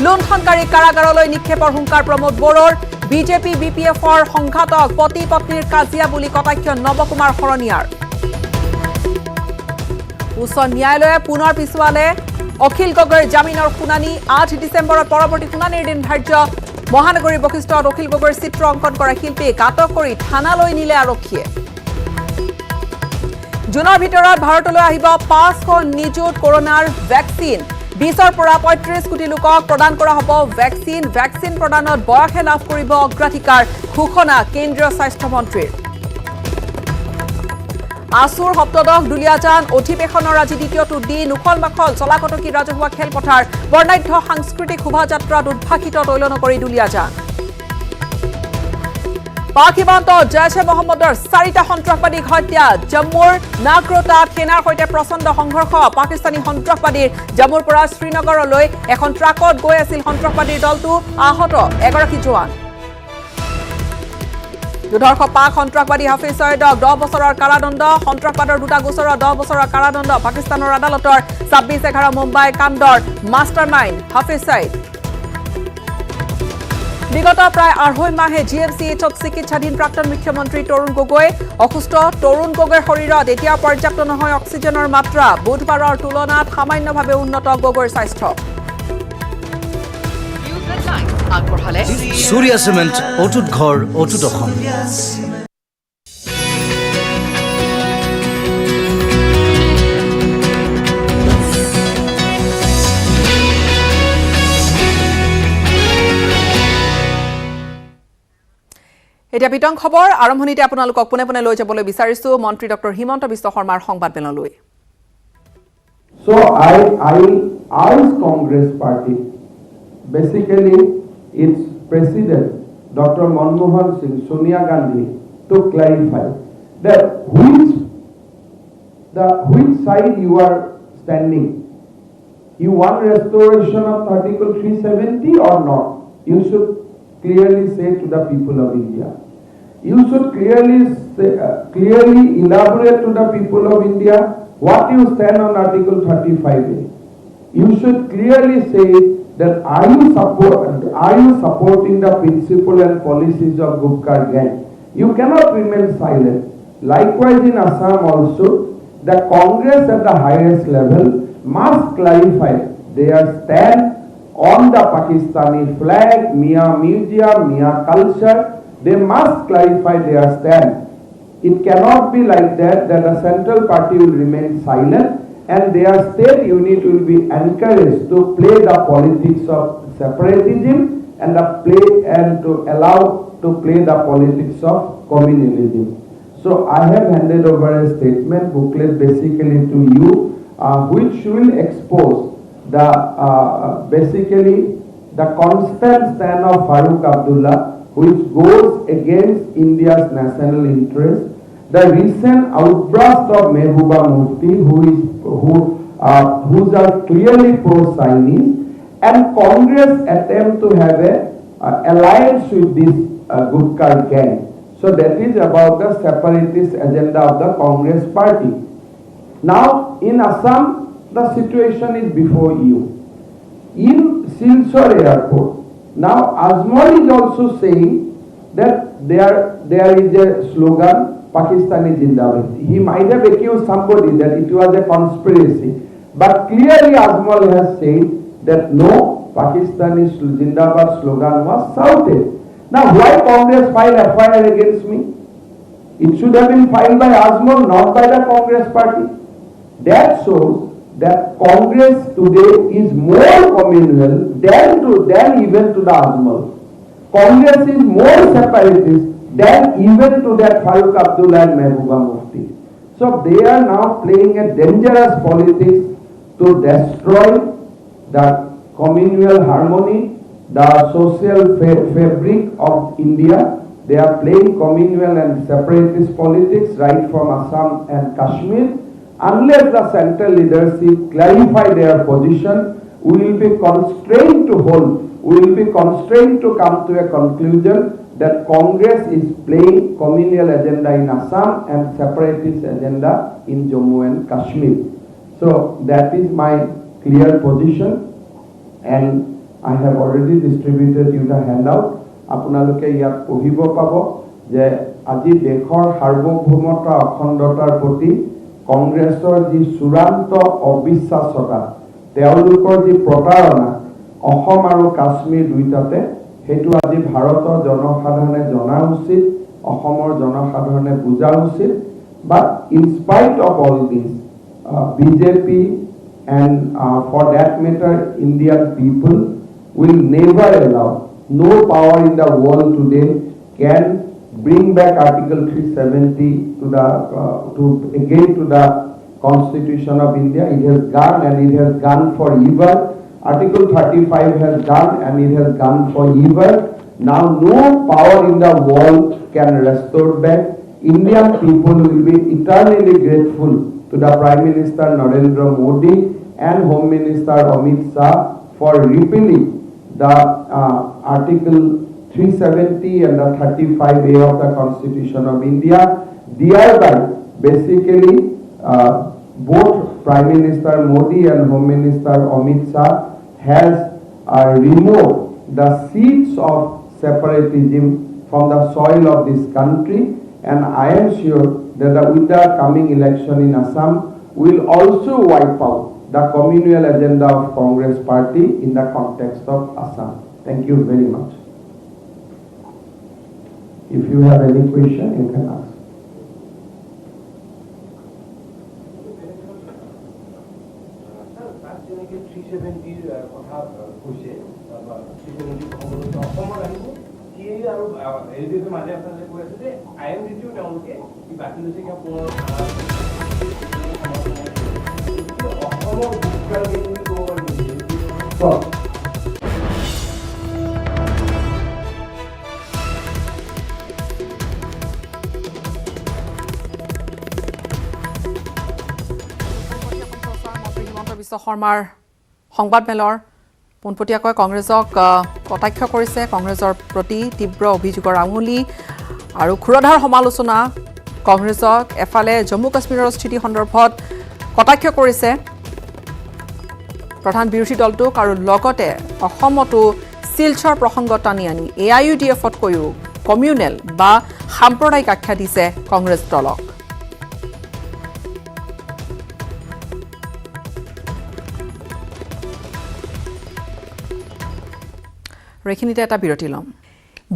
লুণ্ঠনকাৰী কাৰাগাৰলৈ নিক্ষেপৰ হুংকাৰ প্ৰমোদ বড়োৰ বিজেপি বিপিএফৰ সংঘাতক পতি পত্নীৰ কাজিয়া বুলি কটাক্ষ নৱকুমাৰ শৰণীয়াৰ উচ্চ ন্যায়ালয়ে পুনৰ পিছুৱালে অখিল গগৈৰ জামিনৰ শুনানি 8 ডিচেম্বৰত পৰৱৰ্তী শুনানিৰ দিন ধাৰ্য মহানগৰীৰ বশিষ্ঠত অখিল গগৈৰ চিত্ৰ অংকন কৰা শিল্পীক আটক কৰি থানালৈ নিলে আৰক্ষীয়ে জুনৰ ভিতৰত ভাৰতলৈ আহিব 500 নিযুত কৰোনাৰ ভেকচিন 20ৰ পৰা 35 কোটি লোকক প্ৰদান কৰা হ'ব ভেকচিন প্ৰদানত বয়সে লাভ কৰিব অগ্ৰাধিকাৰ ঘোষণা কেন্দ্ৰীয় স্বাস্থ্য মন্ত্ৰীৰ আসুৰ সপ্তদশ দুলীয়াজান অধিৱেশনৰ আজি দ্বিতীয়টো দিন উখল মাখল চলাকটকী ৰাজহুৱা খেলপথাৰ বৰ্ণাঢ্য সাংস্কৃতিক শোভাযাত্ৰাত উদ্ভাসিত তৈলনগৰী দুলীয়াজান পাক সীমান্তত জৈশ-এ মহম্মদৰ 4টা সন্ত্ৰাসবাদীক হত্যা জম্মুৰ নাগৰোটাত সেনাৰ সৈতে প্ৰচণ্ড সংঘৰ্ষ পাকিস্তানী সন্ত্ৰাসবাদীৰ জম্মুৰ পৰা শ্ৰীনগৰলৈ এখন ট্ৰাকত গৈ আছিল সন্ত্ৰাসবাদীৰ দলটো আহত এগৰাকী জোৱান যুদ্ধৰ্ষ পাক সন্ত্ৰাসবাদী হাফিজ ছয়দক 10 বছৰৰ কাৰাদণ্ড সন্ত্ৰাসবাদৰ দুটা গোচৰৰ 10 বছৰৰ কাৰাদণ্ড পাকিস্তানৰ আদালতৰ 26/11 মুম্বাই কাণ্ডৰ মাষ্টাৰমাইণ্ড হাফিজ ছয়দ বিগত প্ৰায় 2.5 মাহে জিএমচিএইচত চিকিৎসাধীন প্ৰাক্তন মুখ্যমন্ত্ৰী তৰুণ গগৈ অসুস্থ তৰুণ গগৈৰ শৰীৰত এতিয়া পৰ্যাপ্ত নহয় অক্সিজেনৰ মাত্ৰা বুধবাৰৰ তুলনাত সামান্যভাৱে উন্নত গগৈৰ স্বাস্থ্য Surya Cement, Otut Ghor, Otut Okhom. এতিয়া বিতং খবৰ আৰম্ভণিতে আপোনালোকক পুনে পুনে লৈ যাবলৈ বিচাৰিছো মন্ত্ৰী ডক্টৰ হিমন্ত বিশ্ব শৰ্মাৰ সংবাদমেললৈ So I urge Congress party, basically its president Dr. Manmohan Singh, Sonia Gandhi, to clarify that which side you are standing. You want restoration of Article 370 or not? You should clearly say to the people of India. You should clearly elaborate to the people of India what you stand on Article 35A. You should clearly say that are you supporting the principle and policies of Gupkar gang? You cannot remain silent. Likewise in Assam also, the Congress at the highest level must clarify their stand on the Pakistani flag, Mia Museum, Mia culture. They must clarify their stand. It cannot be like that the central party will remain silent and their state unit will be encouraged to play the politics of separatism and to allow to play the politics of communalism. So I have handed over a statement booklet basically to you, which will expose the basically the constant stand of Farooq Abdullah, which goes against India's national interest. The recent outburst of Mehbooba Mufti, who are clearly pro-Chinese, and Congress attempt to have a alliance with this Gupkar gang. So that is about the separatist agenda of the Congress party. Now in Assam, the situation is before you. In Silchar airport, now Azmal is also saying that there is a slogan, Pakistani Zindabad. He might have accused somebody that it was a conspiracy, but clearly Azmal has said that no, Pakistani Zindabad slogan was shouted. Now why Congress filed FIR against me? It should have been filed by Azmal, not by the Congress party. That shows that Congress today is more communal than even to the Azmal. Congress is more separatist than even to that Farooq Abdullah and Mehbooba Mufti. So they are now playing a dangerous politics to destroy the communal harmony, the social fabric of India. They are playing communal and separatist politics right from Assam and Kashmir. Unless the central leadership clarify their position, we will be constrained to come to a conclusion that Congress is playing communal agenda in Assam and separatist agenda in Jammu and Kashmir. So that is my clear position, and I have already distributed you the handout. আপোনালোকে ইয়াত পঢ়িব পাব যে আজি দেশৰ সাৰ্বভৌমত্ব অখণ্ডতাৰ প্ৰতি কংগ্ৰেছৰ যি চূড়ান্ত অবিশ্বাসতা তেওঁলোকৰ যি প্ৰতাৰণা অসম আৰু কাশ্মীৰ দুইটাতে সেইটো আজি ভাৰতৰ জনসাধাৰণে জনা উচিত অসমৰ জনসাধাৰণে বুজা উচিত but in spite of all this BJP and for that matter Indian people will never allow no power in the world today can bring back Article 370 to the to the Constitution of India. It has gone and it has gone forever. Article 35 has gone and it has gone forever. Now no power in the world can restore back. Indian people will be eternally grateful to the Prime Minister Narendra Modi and Home Minister Amit Shah for repealing the Article 370 and the 35A of the Constitution of India. Thereby, basically, both Prime Minister Modi and Home Minister Amit Shah has removed the seeds of separatism from the soil of this country, and I am sure that with the coming election in Assam, will also wipe out the communal agenda of Congress Party in the context of Assam. Thank you very much. If you have any question, you can ask. বিশ্ব শৰ্মাৰ সংবাদমেলৰ পোনপটীয়াকৈ কংগ্ৰেছক কটাক্ষ কৰিছে কংগ্ৰেছৰ প্ৰতি তীব্ৰ অভিযোগৰ আঙুলি আৰু ক্ষুৰধাৰ সমালোচনা কংগ্ৰেছক এফালে জম্মু কাশ্মীৰৰ স্থিতি সন্দৰ্ভত কটাক্ষ কৰিছে প্ৰধান বিৰোধী দলটোক আৰু লগতে অসমতো শিলচৰ প্ৰসংগ টানি আনি AIUDF-তকৈও কমিউনেল বা সাম্প্ৰদায়িক আখ্যা দিছে কংগ্ৰেছ দলক ৰেখিনিতে এটা বিৰতি লম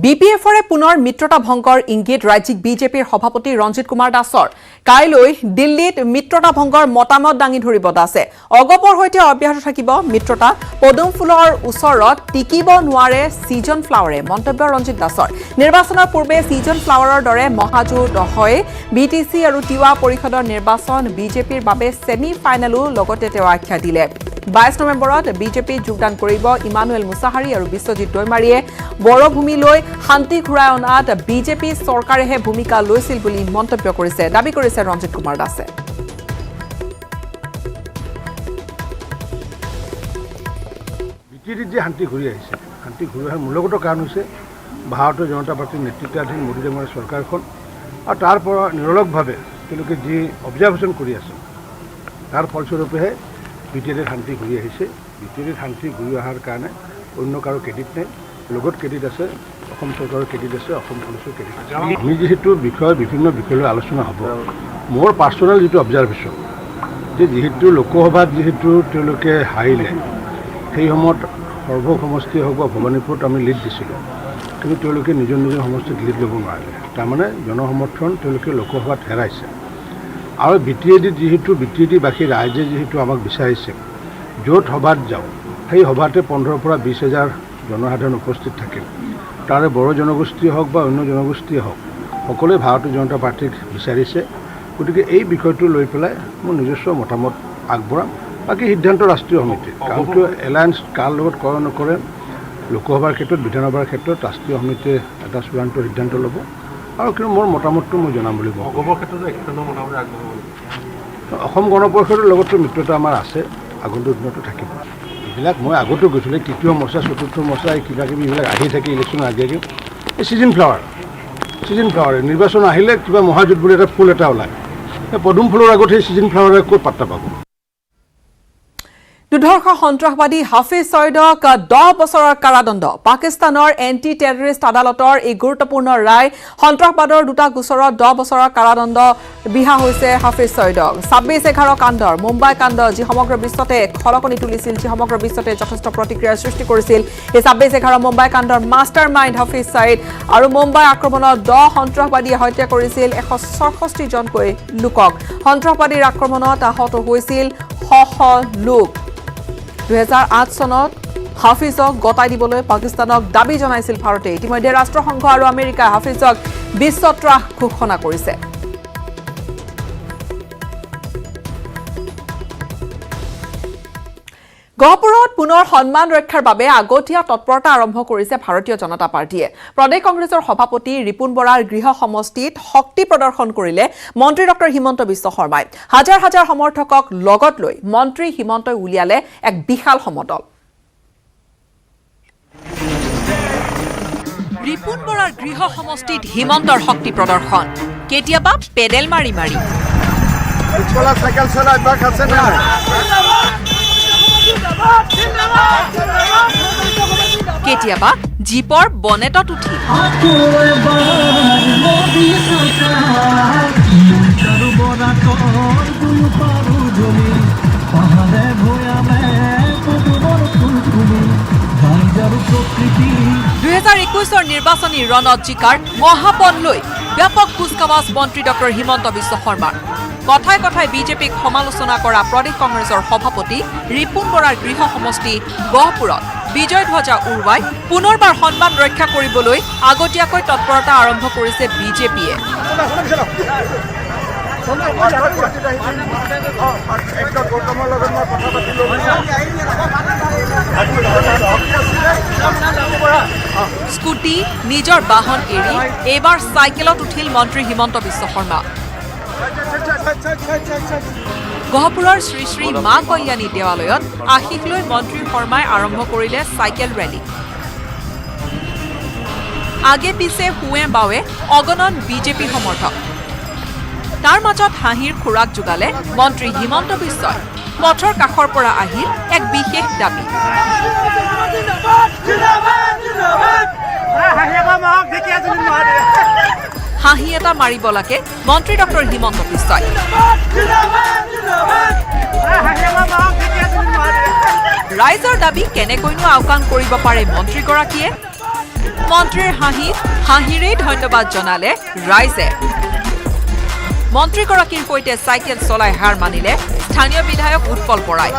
বিপিএফৰে পুনৰ মিত্ৰতা ভংগৰ ইংগিত ৰাজ্যিক বিজেপিৰ সভাপতি ৰঞ্জিত কুমাৰ দাসৰ কাইলৈ দিল্লীত মিত্ৰতা ভংগৰ মতামত দাঙি ধৰিব দাসে অগপৰ হৈতে অব্যাহত থাকিব মিত্ৰতা পদুম ফুলৰ ওচৰত টিকিব নোৱাৰে সিজন ফ্লাৱাৰে মন্তব্য ৰঞ্জিত দাসৰ নিৰ্বাচনৰ পূৰ্বে সিজন ফ্লাৱাৰৰ দৰে মহাজোঁট হয় বিটিসি আৰু টিৱা পৰিষদৰ নিৰ্বাচন বিজেপিৰ বাবে সেমি ফাইনেলো লগতে তেওঁ আখ্যা দিলে 22 নৱেম্বৰত বিজেপি যোগদান কৰিব ইমানুৱেল মুছাহাৰী আৰু বিশ্বজিৎ দৈমাৰীয়ে বৰভূমিলৈ শান্তি ঘূৰাই অনাত বিজেপি চৰকাৰেহে ভূমিকা লৈছিল বুলি মন্তব্য কৰিছে দাবী কৰিছে ৰঞ্জিত কুমাৰ দাসে বিজেপিৰ যে শান্তি ঘূৰি আহিছে শান্তি ঘূৰি অহাৰ মূলগত কাৰণ হৈছে ভাৰতীয় জনতা পাৰ্টীৰ নেতৃত্বাধীন মোদী ডাঙৰীয়াৰ চৰকাৰখন আৰু তাৰ পৰা নিৰলসভাৱে তেওঁলোকে যি অবজাৰ্ভেশ্যন কৰি আছে তাৰ ফলস্বৰূপেহে বিজেপিৰ শান্তি ঘূৰি আহিছে বিজেপিৰ শান্তি ঘূৰি অহাৰ কাৰণে অন্য কাৰো ক্ৰেডিট নাই লগত ক্ৰেডিট আছে অসম চৰকাৰৰ ক্ৰেডিট আছে অসম পুলিচৰ ক্ৰেডিট আছে আমি যিহেতু বিভিন্ন বিষয়লৈ আলোচনা হ'ব মোৰ পাৰ্চনেল যিটো অবজাৰ্ভেশ্যন যে যিহেতু লোকসভাত যিহেতু তেওঁলোকে হাৰিলে সেই সময়ত সৰ্বসমষ্টি হওক বা ভৱানীপুৰত আমি লিড দিছিলোঁ কিন্তু তেওঁলোকে নিজৰ সমষ্টিত লিড ল'ব নোৱাৰিলে তাৰমানে জনসমৰ্থন তেওঁলোকে লোকসভাত হেৰাইছে আৰু বিটিএডিবাসী ৰাইজে যিহেতু আমাক বিচাৰিছে য'ত সভাত যাওঁ সেই সভাতে 15 পৰা 20,000 জনসাধাৰণ উপস্থিত থাকে তাৰে বড়ো জনগোষ্ঠী হওক বা অন্য জনগোষ্ঠী হওক সকলোৱে ভাৰতীয় জনতা পাৰ্টীক বিচাৰিছে গতিকে এই বিষয়টো লৈ পেলাই মোৰ নিজস্ব মতামত আগবঢ়াম বাকী সিদ্ধান্ত ৰাষ্ট্ৰীয় সমিতি কাৰণ কিয় এলায়েন্স কাৰ লগত কৰে নকৰে লোকসভাৰ ক্ষেত্ৰত বিধানসভাৰ ক্ষেত্ৰত ৰাষ্ট্ৰীয় সমিতিয়ে এটা চূড়ান্ত সিদ্ধান্ত ল'ব আৰু কিন্তু মোৰ মতামতটো মই জনাম বুলি কওঁ অসম গণ পৰিষদৰ লগতো মিত্ৰতা আমাৰ আছে আগন্তুক দিনতো থাকিব এইবিলাক মই আগতো গৈছিলোঁ তৃতীয় মৰ্চা চতুৰ্থ মৰ্চা কিবা কিবি এইবিলাক আহি থাকে ইলেকশ্যনৰ আগে এই ছিজন ফ্লাৱাৰ নিৰ্বাচন আহিলে কিবা মহাজোঁট বুলি এটা ফুল এটা ওলায় পদুম ফুলৰ আগত সেই ছিজন ফ্লাৱাৰে ক'ত পাত্তা পাব দুৰ্ধৰ্ষ সন্ত্ৰাসবাদী হাফিজ ছয়দক 10 বছৰৰ কাৰাদণ্ড পাকিস্তানৰ এন্টি টেৰৰিষ্ট আদালতৰ এই গুৰুত্বপূৰ্ণ ৰায় সন্ত্ৰাসবাদৰ দুটা গোচৰত 10 বছৰৰ কাৰাদণ্ড বিহা হৈছে হাফিজ ছয়দক 26/11 কাণ্ডৰ মুম্বাই কাণ্ড যি সমগ্ৰ বিশ্বতে খলকনি তুলিছিল যি সমগ্ৰ বিশ্বতে যথেষ্ট প্ৰতিক্ৰিয়াৰ সৃষ্টি কৰিছিল এই 26/11 মুম্বাই কাণ্ডৰ মাষ্টাৰ মাইণ্ড হাফিজ ছয়দ আৰু মুম্বাই আক্ৰমণত 10 সন্ত্ৰাসবাদীয়ে হত্যা কৰিছিল 164 জনকৈ লোকক সন্ত্ৰাসবাদীৰ আক্ৰমণত আহত হৈছিল শ লোক 2008 চনত হাফিজক গতাই দিবলৈ পাকিস্তানক দাবী জনাইছিল ভাৰতে ইতিমধ্যে ৰাষ্ট্ৰসংঘ আৰু আমেৰিকাই হাফিজক বিশ্বত্ৰাস ঘোষণা কৰিছে গহপুৰত পুনৰ সন্মান ৰক্ষাৰ বাবে আগতীয়া তৎপৰতা আৰম্ভ কৰিছে ভাৰতীয় জনতা পাৰ্টিয়ে প্ৰদেশ কংগ্ৰেছৰ সভাপতি ৰিপুন বৰাৰ গৃহ সমষ্টিত শক্তি প্ৰদৰ্শন কৰিলে মন্ত্ৰী ডক্টৰ হিমন্ত বিশ্ব শৰ্মাই হাজাৰ হাজাৰ সমৰ্থকক লগত লৈ মন্ত্ৰী হিমন্তই উলিয়ালে এক বিশাল সমদল ৰিপুন বৰাৰ গৃহ সমষ্টিত হিমন্তৰ শক্তি প্ৰদৰ্শন কেতিয়াবা পেডেল মাৰি মাৰি চাইকেল চলাই অভ্যাস আছে নে কেতিয়াবা জীপৰ বনেটত উঠি নিৰ্বাচনী ৰণত জিকাৰ মহাপন লৈ ব্যাপক কুচকাৱাজ মন্ত্ৰী ডক্টৰ হিমন্ত বিশ্ব শৰ্মাৰ কথাই কথাই বিজেপিক সমালোচনা কৰা প্ৰদেশ কংগ্ৰেছৰ সভাপতি ৰিপুন বৰাৰ গৃহ সমষ্টি গহপুৰত বিজয় ধ্বজা উৰুৱাই পুনৰবাৰ সন্মান ৰক্ষা কৰিবলৈ আগতীয়াকৈ তৎপৰতা আৰম্ভ কৰিছে বিজেপিয়ে স্কুটি নিজৰ বাহন এৰি এইবাৰ চাইকেলত উঠিল মন্ত্ৰী হিমন্ত বিশ্ব শৰ্মা গহপুৰৰ শ্ৰী শ্ৰী মা কল্যাণী দেৱালয়ত আশীষ লৈ মন্ত্ৰী শৰ্মাই আৰম্ভ কৰিলে চাইকেল ৰেলী আগে পিছে হুৱে বাৱে অগণন বিজেপি সমৰ্থক তাৰ মাজত হাঁহিৰ খোৰাক যোগালে মন্ত্ৰী হিমন্ত বিশ্বই পথৰ কাষৰ পৰা আহিল এক বিশেষ দাবী হাঁহি এটা মাৰিব লাগে মন্ত্ৰী ডক্টৰ হিমন্ত বিশ্বই ৰাইজৰ দাবী কেনেকৈনো আওকাণ কৰিব পাৰে মন্ত্ৰীগৰাকীয়ে মন্ত্ৰীৰ হাঁহিৰেই ধন্যবাদ জনালে ৰাইজে মন্ত্ৰীগৰাকীৰ সৈতে চাইকেল চলাই হাৰ মানিলে স্থানীয় বিধায়ক উৎপল বৰাই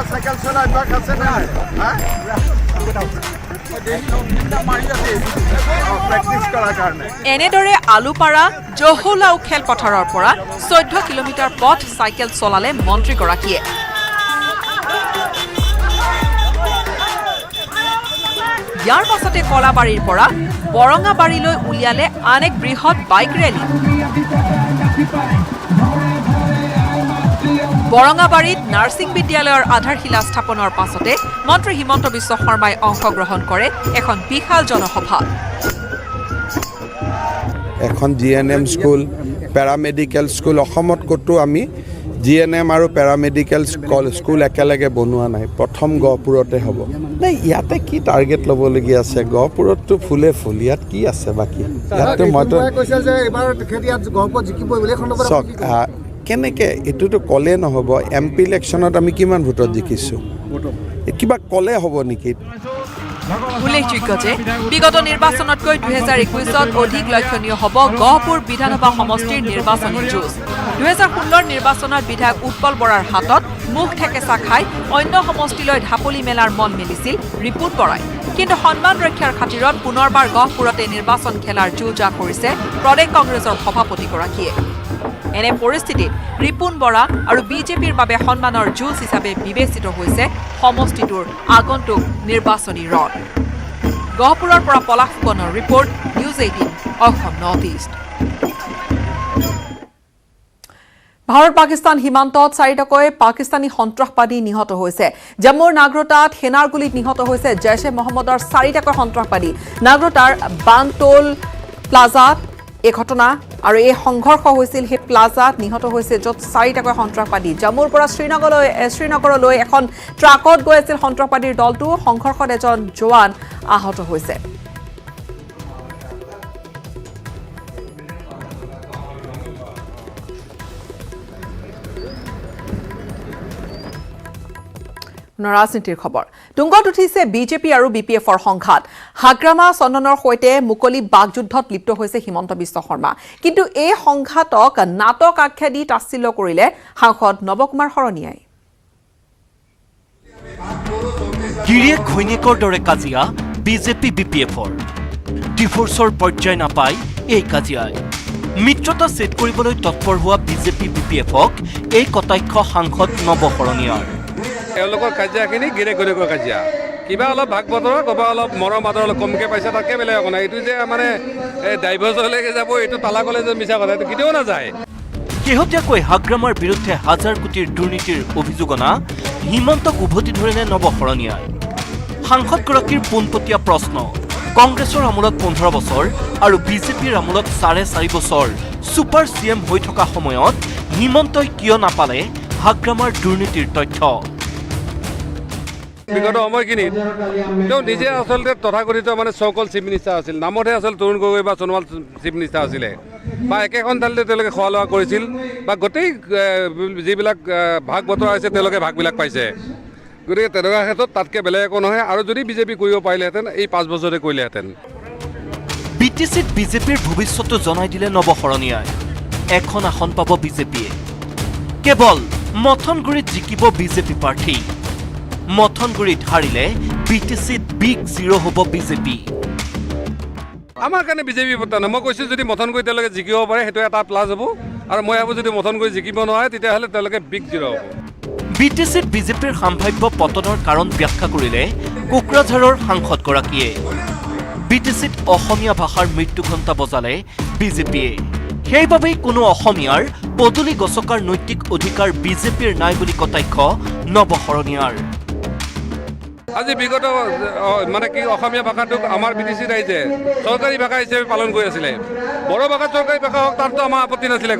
এনেদৰে আলুপাৰা জহলাও খেলপথাৰৰ পৰা 14 কিলোমিটাৰ পথ চাইকেল চলালে মন্ত্ৰীগৰাকীয়ে ইয়াৰ পাছতে কলাবাৰীৰ পৰা বৰঙাবাৰীলৈ উলিয়ালে আন এক বৃহৎ বাইক ৰেলী বৰঙাবাৰীত নাৰ্ছিং বিদ্যালয়ৰ আধাৰশিলা স্থাপনৰ পাছতে মন্ত্ৰী হিমন্ত বিশ্ব শৰ্মাই অংশগ্ৰহণ কৰে এখন বিশাল জনসভা এখন জিএনএম স্কুল পেৰামেডিকেল স্কুল অসমত কতো আমি জিএনএম আৰু পেৰামেডিকেল স্কুল একেলগে বনোৱা নাই প্ৰথম গহপুৰতে হ'ব নাই ইয়াতে কি টাৰ্গেট ল'বলগীয়া আছে গহপুৰততো ফুলে ফুল ইয়াত কি আছে বাকী ইয়াতে মইতো চাওক কেনেকৈ এইটোতো ক'লে নহ'ব MP ইলেকশ্যনত আমি কিমান ভোটত জিকিছোঁ কিবা ক'লে হ'ব নেকি উল্লেখযোগ্য যে বিগত নিৰ্বাচনতকৈ 2021ত অধিক লক্ষণীয় হ'ব গহপুৰ বিধানসভা সমষ্টিৰ নিৰ্বাচনী যুঁজ 2016ৰ নিৰ্বাচনত বিধায়ক উৎপল বৰাৰ হাতত মুখ ঠেকেচা খাই অন্য সমষ্টিলৈ ঢাপলি মেলাৰ মন মেলিছিল ৰিপুন বৰাই কিন্তু সন্মান ৰক্ষাৰ খাতিৰত পুনৰবাৰ গহপুৰতে নিৰ্বাচন খেলাৰ যুঁজা কৰিছে প্ৰদেশ কংগ্ৰেছৰ সভাপতিগৰাকীয়ে এনে পৰিস্থিতিত ৰিপুন বৰা আৰু বিজেপিৰ বাবে সন্মানৰ যুঁজ হিচাপে বিবেচিত হৈছে সমষ্টিটোৰ আগন্তুক নিৰ্বাচনী ৰণ গহপুৰৰ পৰা পলাশ ফুকনৰ report news 18 Assam north east Bharat Pakistan সীমান্তত 4টাকৈ পাকিস্তানী সন্ত্ৰাসবাদী নিহত হৈছে জম্মুৰ নাগৰোটাত সেনাৰ গুলীত নিহত হৈছে জৈশ-এ মহম্মদৰ 4টাকৈ সন্ত্ৰাসবাদী নাগৰোটাৰ বানটোল প্লাজাত এই ঘটনা আৰু এই সংঘৰ্ষ হৈছিল সেই প্লাজাত নিহত হৈছে য'ত 4টাকৈ সন্ত্ৰাসবাদী জম্মুৰ পৰা শ্ৰীনগৰলৈ এখন ট্ৰাকত গৈ আছিল সন্ত্ৰাসবাদীৰ দলটো সংঘৰ্ষত এজন জোৱান আহত হৈছে ৰাজনীতিৰ খবৰ তুংগত উঠিছে বিজেপি আৰু বিপিএফৰ সংঘাত হাগ্ৰামা চন্দনৰ সৈতে মুকলি বাগযুদ্ধত লিপ্ত হৈছে হিমন্ত বিশ্ব শৰ্মা কিন্তু এই সংঘাতক নাটক আখ্যা দি তাচ্ছিল্য কৰিলে সাংসদ নৱকুমাৰ শৰণীয়াই গিৰিয়েক ঘৈণীয়েকৰ দৰে কাজিয়া বিজেপি বিপিএফৰ ডিভোৰ্চৰ পৰ্যায় নাপায় এই কাজিয়াই মিত্ৰতা ছেট কৰিবলৈ তৎপৰ হোৱা বিজেপি বিপিএফক এই কটাক্ষ সাংসদ নৱ শৰণীয়াৰ তেওঁলোকৰ কাজিয়াখিনি গিৰিয়েক ঘৈণীয়েকৰ কাজিয়া কিবা অলপ ভাগ বতৰা ক'বা অলপ মৰম আদৰ অলপ কমকৈ পাইছে তাতকৈ বেলেগ একো নাই এইটো যে মানে ডাইভৰ্চলৈকে যাব এইটো তালাকলৈ যে মিছা কথা এইটো কেতিয়াও নাযায় শেহতীয়াকৈ হাগ্ৰামাৰ বিৰুদ্ধে হাজাৰ কোটিৰ দুৰ্নীতিৰ অভিযোগ অনা হিমন্তক উভতি ধৰেনে নৱ শৰণীয়াই সাংসদগৰাকীৰ পোনপটীয়া প্ৰশ্ন কংগ্ৰেছৰ আমোলত 15 বছৰ আৰু বিজেপিৰ আমোলত 4.5 বছৰ ছুপাৰ চিএম হৈ থকা সময়ত হিমন্তই কিয় নাপালে হাগ্ৰামাৰ দুৰ্নীতিৰ তথ্য বিগত সময়খিনিত তেওঁ নিজে আচলতে তথাকথিত মানে চকল চিফ মিনিষ্টাৰ আছিল নামতহে আচলতে তৰুণ গগৈ বা সোণোৱাল চিফ মিনিষ্টাৰ আছিলে বা একেখন থালিতে তেওঁলোকে খোৱা লোৱা কৰিছিল বা গোটেই যিবিলাক ভাগ বতৰা হৈছে তেওঁলোকে ভাগবিলাক পাইছে গতিকে তেনেকুৱা ক্ষেত্ৰত তাতকৈ বেলেগ একো নহয় আৰু যদি বিজেপি কৰিব পাৰিলেহেঁতেন এই 5 বছৰতে কৰিলেহেঁতেন বিটিচিত বিজেপিৰ ভৱিষ্যতটো জনাই দিলে নৱ শৰণীয়াই এখন আসন পাব বিজেপিয়ে কেৱল মথনগুৰিত জিকিব বিজেপি প্ৰাৰ্থী মথনগুৰিত হাৰিলে বিটিচিত বিগ জিৰ' হ'ব বিজেপি আমাৰ কাৰণে বিজেপি পতা নাই মই কৈছোঁ যদি মথনগুৰি তেওঁলোকে জিকিব পাৰে সেইটো এটা প্লাছ হ'ব আৰু মই ভাবোঁ যদি মথনগুৰি জিকিব নোৱাৰে তেতিয়াহ'লে তেওঁলোকে বিগ জিৰ' হ'ব বিটিচিত বিজেপিৰ সম্ভাৱ্য পতনৰ কাৰণ ব্যাখ্যা কৰিলে কোকৰাঝাৰৰ সাংসদগৰাকীয়ে বিটিচিত অসমীয়া ভাষাৰ মৃত্যুঘণ্টা বজালে বিজেপিয়ে সেইবাবেই কোনো অসমীয়াৰ পদূলি গছকাৰ নৈতিক অধিকাৰ বিজেপিৰ নাই বুলি কটাক্ষ নৱ শৰণীয়াৰ আজি বিগত মানে কি অসমীয়া ভাষাটোক আমাৰ বিটিচি ৰাইজে চৰকাৰী ভাষা হিচাপে পালন কৰি আছিলে বড়ো ভাষা চৰকাৰী ভাষা হওক তাততো আমাৰ আপত্তি নাছিলে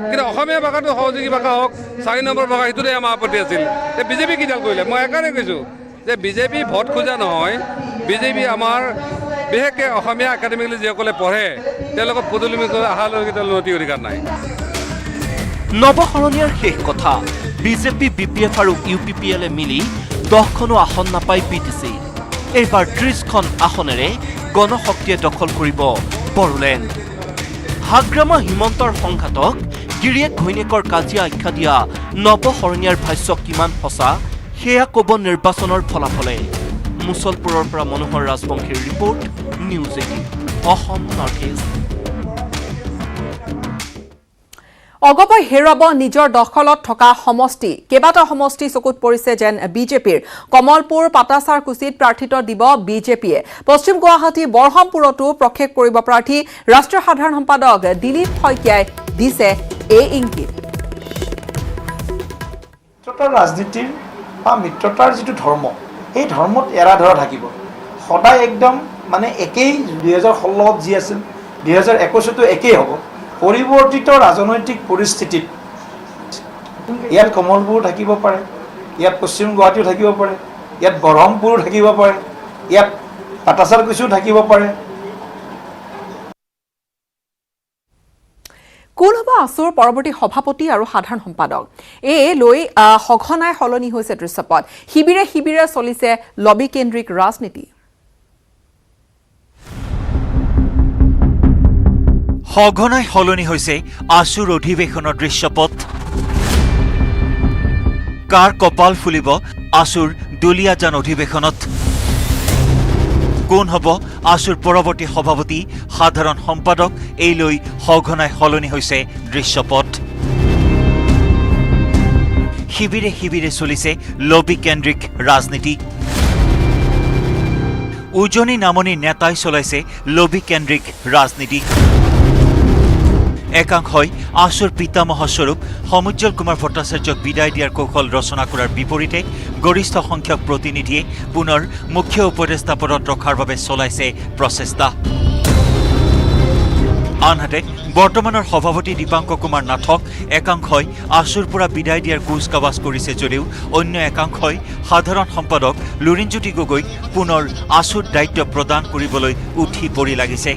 কিন্তু অসমীয়া ভাষাটো সহযোগী ভাষা হওক 4 নম্বৰ ভাষা সেইটোতে আমাৰ আপত্তি আছিল বিজেপি কিডাল কৰিলে মই একাৰণে কৈছোঁ যে বিজেপি ভোট খোজা নহয় বিজেপি আমাৰ বিশেষকৈ অসমীয়া একাডেমিকলি যিসকলে পঢ়ে তেওঁলোকক পদূলি অহালৈকে তেওঁলোকৰ নৈতিক অধিকাৰ নাই নৱ শৰণীয়াৰ শেষ কথা বিজেপি বিপিএফ আৰু ইউপিপিএলে মিলি 10খনো আসন নাপায় বিটিচি এইবাৰ 30খন আসনেৰে গণশক্তিয়ে দখল কৰিব বড়োলেণ্ড হাগ্ৰামা হিমন্তৰ সংঘাতক গিৰিয়েক ঘৈণীয়েকৰ কাজিয়া আখ্যা দিয়া নৱ শৰণীয়াৰ ভাষ্য কিমান সঁচা সেয়া ক'ব নিৰ্বাচনৰ ফলাফলে মুছলপুৰৰ পৰা মনোহৰ ৰাজবংশীৰ report news 18 Assam north east অগপই হেৰুৱাব নিজৰ দখলত থকা সমষ্টি কেইবাটা সমষ্টি চকুত পৰিছে যেন বিজেপিৰ কমলপুৰ পাটাচাৰকুচিত প্ৰাৰ্থিত্ব দিব বিজেপিয়ে পশ্চিম গুৱাহাটী বৰহামপুৰতো প্ৰক্ষেপ কৰিব প্ৰাৰ্থী ৰাষ্ট্ৰীয় সাধাৰণ সম্পাদক দিলীপ শইকীয়াই দিছে এই ইংগিত মিত্ৰতাৰ ৰাজনীতিৰ বা মিত্ৰতাৰ যিটো ধৰ্ম এই ধৰ্মত এৰা ধৰা থাকিব সদায় একদম মানে একেই 2016ত যি আছিল 2021তো একেই হ'ব পৰিৱৰ্তিত ৰাজনৈতিক পৰিস্থিতিত ইয়াত কমলপুৰ থাকিব পাৰে ইয়াত পশ্চিম গুৱাহাটীও থাকিব পাৰে ইয়াত বৰহামপুৰো থাকিব পাৰে ইয়াত পাটাচাৰকুচিও থাকিব পাৰে কোন হ'ব আছুৰ পৰৱৰ্তী সভাপতি আৰু সাধাৰণ সম্পাদক এই লৈ সঘনাই সলনি হৈছে দৃশ্যপট শিবিৰে শিবিৰে চলিছে লবি কেন্দ্ৰিক ৰাজনীতি সঘনাই সলনি হৈছে আছুৰ অধিৱেশনৰ দৃশ্যপট কাৰ কপাল ফুলিব আছুৰ দলীয়াজান অধিৱেশনত কোন হ'ব আছুৰ পৰৱৰ্তী সভাপতি সাধাৰণ সম্পাদক এই লৈ সঘনাই সলনি হৈছে দৃশ্যপট শিবিৰে শিবিৰে চলিছে লবি কেন্দ্ৰিক ৰাজনীতি উজনি নামনি নেতাই চলাইছে লবি কেন্দ্ৰিক ৰাজনীতি একাংশই আছুৰ পিতামহস্বৰূপ সমুজ্জ্বল কুমাৰ ভট্টাচাৰ্যক বিদায় দিয়াৰ কৌশল ৰচনা কৰাৰ বিপৰীতে গৰিষ্ঠ সংখ্যক প্ৰতিনিধিয়ে পুনৰ মুখ্য উপদেষ্টা পদত ৰখাৰ বাবে চলাইছে প্ৰচেষ্টা আনহাতে বৰ্তমানৰ সভাপতি দীপাংকৰ কুমাৰ নাথক একাংশই আছুৰ পৰা বিদায় দিয়াৰ কুচকাৱাজ কৰিছে যদিও অন্য একাংশই সাধাৰণ সম্পাদক লুৰিণজ্যোতি গগৈক পুনৰ আছুৰ দায়িত্ব প্ৰদান কৰিবলৈ উঠি পৰি লাগিছে।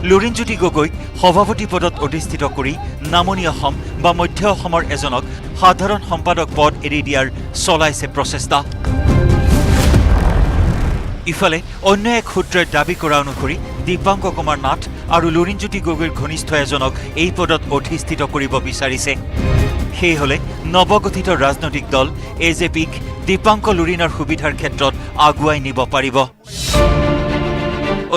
লুৰিণজ্যোতি গগৈক সভাপতি পদত অধিষ্ঠিত কৰি নামনি অসম বা মধ্য অসমৰ এজনক সাধাৰণ সম্পাদক পদ এৰি দিয়াৰ চলাইছে প্ৰচেষ্টা। ইফালে অন্য এক সূত্ৰই দাবী কৰা অনুসৰি দীপাংকৰ কুমাৰ নাথ আৰু লুৰিণজ্যোতি গগৈৰ ঘনিষ্ঠ এজনক এই পদত অধিষ্ঠিত কৰিব বিচাৰিছে। সেই হলে নৱগঠিত ৰাজনৈতিক দল AJPক দীপাংকৰ লুৰিণৰ সুবিধাৰ ক্ষেত্ৰত আগুৱাই নিব পাৰিব।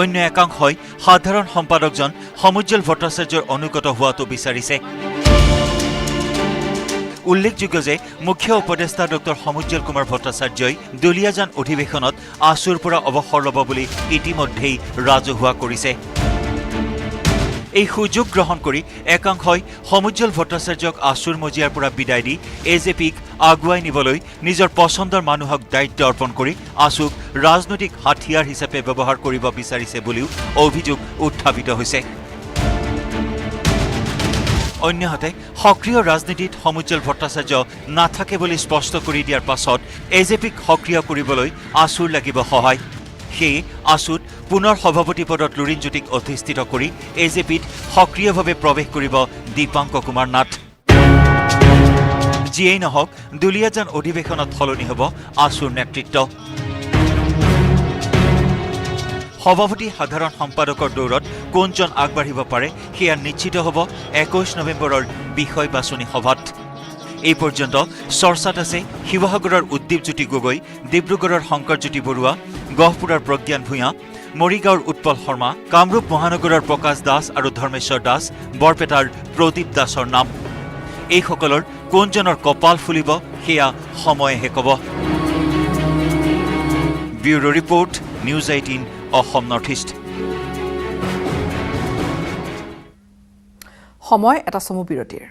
অন্য একাংশই সাধাৰণ সম্পাদকজন সমুজ্জ্বল ভট্টাচাৰ্যৰ অনুগত হোৱাটো বিচাৰিছে। উল্লেখযোগ্য যে মুখ্য উপদেষ্টা ডক্টৰ সমুজ্জ্বল কুমাৰ ভট্টাচাৰ্যই দুলীয়াজান অধিৱেশনত আছুৰ পৰা অৱসৰ ল'ব বুলি ইতিমধ্যেই ৰাজহুৱা কৰিছে। এই সুযোগ গ্ৰহণ কৰি একাংশই সমুজ্জ্বল ভট্টাচাৰ্যক আছুৰ মজিয়াৰ পৰা বিদায় দি AJPক আগুৱাই নিবলৈ নিজৰ পচন্দৰ মানুহক দায়িত্ব অৰ্পণ কৰি আছুক ৰাজনৈতিক হাথিয়াৰ হিচাপে ব্যৱহাৰ কৰিব বিচাৰিছে বুলিও অভিযোগ উত্থাপিত হৈছে। অন্যহাতে সক্ৰিয় ৰাজনীতিত সমুজ্জ্বল ভট্টাচাৰ্য নাথাকে বুলি স্পষ্ট কৰি দিয়াৰ পাছত AJPক সক্ৰিয় কৰিবলৈ আছুৰ লাগিব সহায়। সেয়ে আছুত পুনৰ সভাপতি পদত লুৰিণজ্যোতিক অধিষ্ঠিত কৰি AJPত সক্ৰিয়ভাৱে প্ৰৱেশ কৰিব দীপাংকৰ কুমাৰ নাথ। যিয়েই নহওক দুলীয়াজান অধিৱেশনত সলনি হ'ব আছুৰ নেতৃত্ব। সভাপতি সাধাৰণ সম্পাদকৰ দৌৰত কোনজন আগবাঢ়িব পাৰে সেয়া নিশ্চিত হ'ব 21 নৱেম্বৰৰ বিষয় বাছনি সভাত। এই পৰ্যন্ত চৰ্চাত আছে শিৱসাগৰৰ উদ্দীপজ্যোতি গগৈ, ডিব্ৰুগড়ৰ শংকৰজ্যোতি বৰুৱা, গহপুৰৰ প্ৰজ্ঞান ভূঞা, মৰিগাঁৱৰ উৎপল শৰ্মা, কামৰূপ মহানগৰৰ প্ৰকাশ দাস আৰু ধৰ্মেশ্বৰ দাস, বৰপেটাৰ প্ৰদীপ দাসৰ নাম। এইসকলৰ কোনজনৰ কপাল ফুলিব সেয়া সময়েহে ক'ব। Bureau report, news 18 Assam north east. সময় এটা চমু বিৰতিৰ।